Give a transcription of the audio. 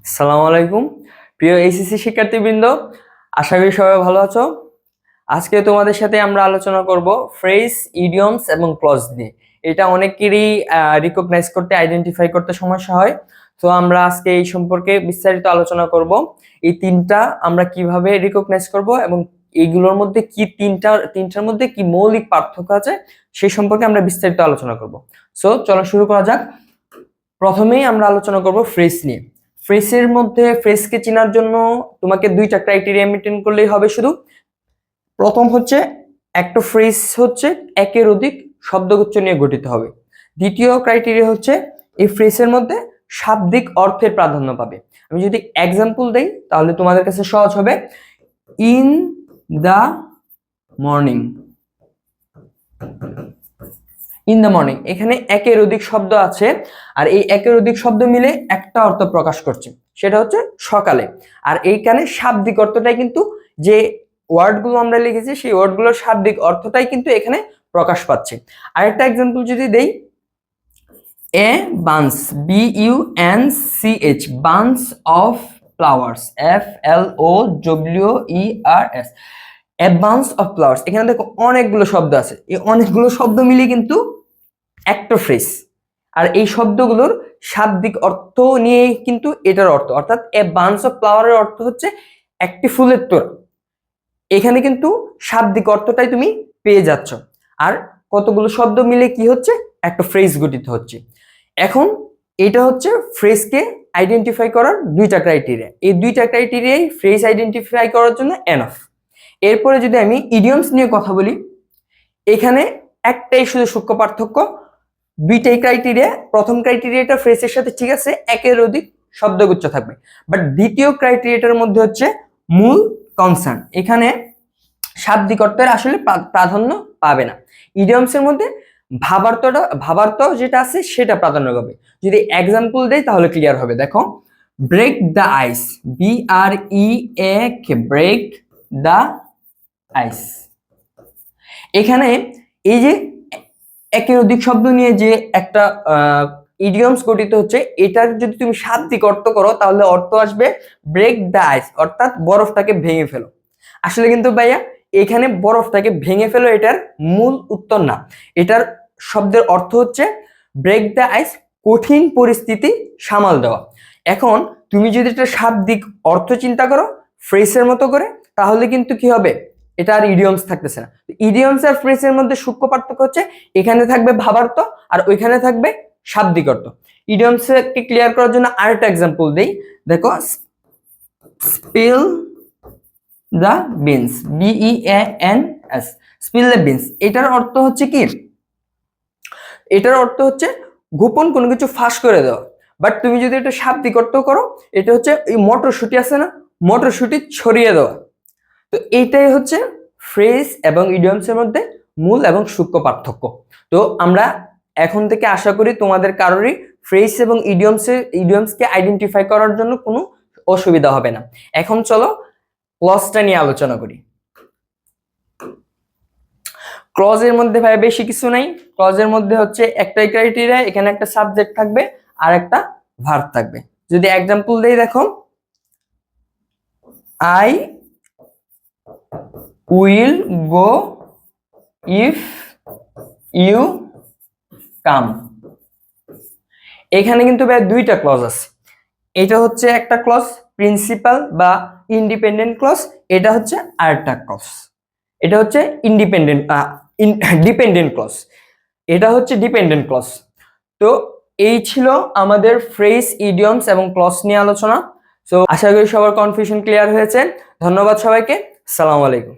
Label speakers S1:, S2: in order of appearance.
S1: আসসালামু আলাইকুম প্রিয় এইচএসসি শিক্ষার্থীবৃন্দ, আশা করি সবাই ভালো আছো। আজকে তোমাদের সাথে আমরা আলোচনা করব ফ্রেজ, ইডিয়মস এবং ক্লজ নিয়ে। এটা অনেকেরই রিকগনাইজ করতে, আইডেন্টিফাই করতে সমস্যা হয়। তো আমরা আজকে এই সম্পর্কে বিস্তারিত আলোচনা করব। এই তিনটা আমরা কিভাবে রিকগনাইজ করব এবং এইগুলোর মধ্যে কি তিনটার মধ্যে কি মৌলিক পার্থক্য আছে সেই সম্পর্কে আমরা বিস্তারিত আলোচনা করব। সো চলো শুরু করা যাক। প্রথমেই আমরা আলোচনা করব ফ্রেজ নিয়ে। ফ্রেজের মধ্যে ফ্রেজকে চেনার জন্য তোমাকে দুইটা ক্রাইটেরিয়া মেনটেন করলেই হবে। শুধু প্রথম হচ্ছে একটা ফ্রেজ হচ্ছে একের অধিক শব্দগুচ্ছ নিয়ে গঠিত হবে। দ্বিতীয় ক্রাইটেরিয়া হচ্ছে এই ফ্রেজের মধ্যে শাব্দিক অর্থের প্রাধান্য পাবে। আমি যদি এক্সাম্পল দেই তাহলে তোমাদের কাছে সহজ হবে। In the morning, in the morning, এখানে একের অধিক শব্দ আছে আর এই একের অধিক শব্দ মিলে একটা অর্থ প্রকাশ করছে, সেটা হচ্ছে সকালে। আর এইখানে শাব্দিক অর্থটাই কিন্তু, যে ওয়ার্ডগুলো আমরা লিখেছি সেই ওয়ার্ডগুলোর শাব্দিক অর্থটাই কিন্তু এখানে প্রকাশ পাচ্ছে। আরেকটা এক্সাম্পল যদি দেই, a bunch, BUNCH, bunch of flowers, FLOWERS, a bunch of flowers. এখানে দেখো অনেকগুলো শব্দ আছে, এই অনেকগুলো শব্দ মিলিয়ে কিন্তু একটা ফ্রেজ। আর এই শব্দগুলোর শাব্দিক অর্থ নিয়ে কিন্তু এটার অর্থ, অর্থাৎ এ বান্স অফ ফ্লাওয়ারের অর্থ হচ্ছে একটি ফুলের তোড়া। এখানে কিন্তু শাব্দিক অর্থটাই তুমি পেয়ে যাচ্ছ, আর কতগুলো শব্দ মিলে কি হচ্ছে, একটা ফ্রেজ গঠিত হচ্ছে। এখন এটা হচ্ছে ফ্রেজকে আইডেন্টিফাই করার দুইটা ক্রাইটেরিয়া। এই দুইটা ক্রাইটেরিয়াই ফ্রেজ আইডেন্টিফাই করার জন্য এনাফ। এরপরে যদি আমি ইডিয়মস নিয়ে কথা বলি, এখানে একটাই শুধু সূক্ষ্ম পার্থক্য, দুইটাই ক্রাইটেরিয়া। প্রথম ক্রাইটেরিয়াটা ফ্রেজের সাথে ঠিক আছে, একের অধিক শব্দগুচ্ছ থাকবে, বাট দ্বিতীয় ক্রাইটেরিয়াটার মধ্যে হচ্ছে মূল কনসার্ন, এখানে শাব্দিক অর্থের আসলে প্রাধান্য পাবে না। ইডিয়মসের মধ্যে ভাবার্থ যেটা আছে সেটা প্রাধান্য পাবে। যদি এক্সাম্পল দেই তাহলে ক্লিয়ার হবে। দেখো, break the ice, BREAK, break the ice. এখানে এই যে একের অধিক শব্দ নিয়ে যে একটা ইডিয়মস গঠিত হচ্ছে, এটার যদি তুমি শাব্দিক অর্থ করো তাহলে অর্থ আসবে ব্রেক দ্য আইস, অর্থাৎ বরফটাকে ভেঙে ফেলো। আসলে কিন্তু ভাইয়া এখানে বরফটাকে ভেঙে ফেলো এটার মূল উত্তর না। এটার শব্দের অর্থ হচ্ছে ব্রেক দ্য আইস, কঠিন পরিস্থিতি সামাল দেওয়া। এখন তুমি যদি এটা শাব্দিক অর্থ চিন্তা করো ফ্রেজের মতো করে, তাহলে কিন্তু কি হবে, এটা আর ইডিয়মস থাকতেছে না। ইডিয়মস আর ফ্রেজের মধ্যে সূক্ষ্ম পার্থক্য হচ্ছে এখানে থাকবে ভাবার্থ আর ওইখানে থাকবে শাব্দিক অর্থ। ইডিয়মসকে ক্লিয়ার করার জন্য আরেকটা এক্সাম্পল দেই। দেখো, spill the beans, BEANS, spill the beans. এটার অর্থ হচ্ছে কি, এটার অর্থ হচ্ছে গোপন কোনো কিছু ফাঁস করে দেওয়া। বাট তুমি যদি এটা শাব্দিক অর্থ করো, এটা হচ্ছে এই মটরশুঁটি আছে না, মটরশুঁটি ছড়িয়ে দেওয়া। তো এইটাই হচ্ছে ফ্রেজ এবং ইডিয়মসের মধ্যে মূল এবং সূক্ষ্ম পার্থক্য। তো আমরা এখন থেকে আশা করি তোমাদের কারোরই ফ্রেজ এবং ইডিয়মসকে আইডেন্টিফাই করার জন্য কোনো অসুবিধা হবে না। এখন চলো ক্লজটা নিয়ে আলোচনা করি। ক্লজের মধ্যে ভাই বেশি কিছু নাই। ক্লজের মধ্যে হচ্ছে একটাই ক্রাইটেরিয়া, এখানে একটা সাবজেক্ট থাকবে আর একটা ভার্ব থাকবে। যদি এক্সাম্পল দেই, দেখো, I will go if you come. এখানে কিন্তু ভাই দুইটা ক্লজ আছে। এটা হচ্ছে একটা ক্লজ প্রিন্সিপাল বা ইন্ডিপেন্ডেন্ট ক্লজ, এটা হচ্ছে আরেকটা ক্লজ, এটা হচ্ছে ডিপেন্ডেন্ট ক্লজ, এটা হচ্ছে ডিপেন্ডেন্ট ক্লজ। তো এই ছিল আমাদের ফ্রেজ, ইডিয়মস এবং ক্লজ নিয়ে আলোচনা। সো আশা করি সবার কনফিউশন ক্লিয়ার হয়েছে। ধন্যবাদ সবাইকে। আসসালামু আলাইকুম।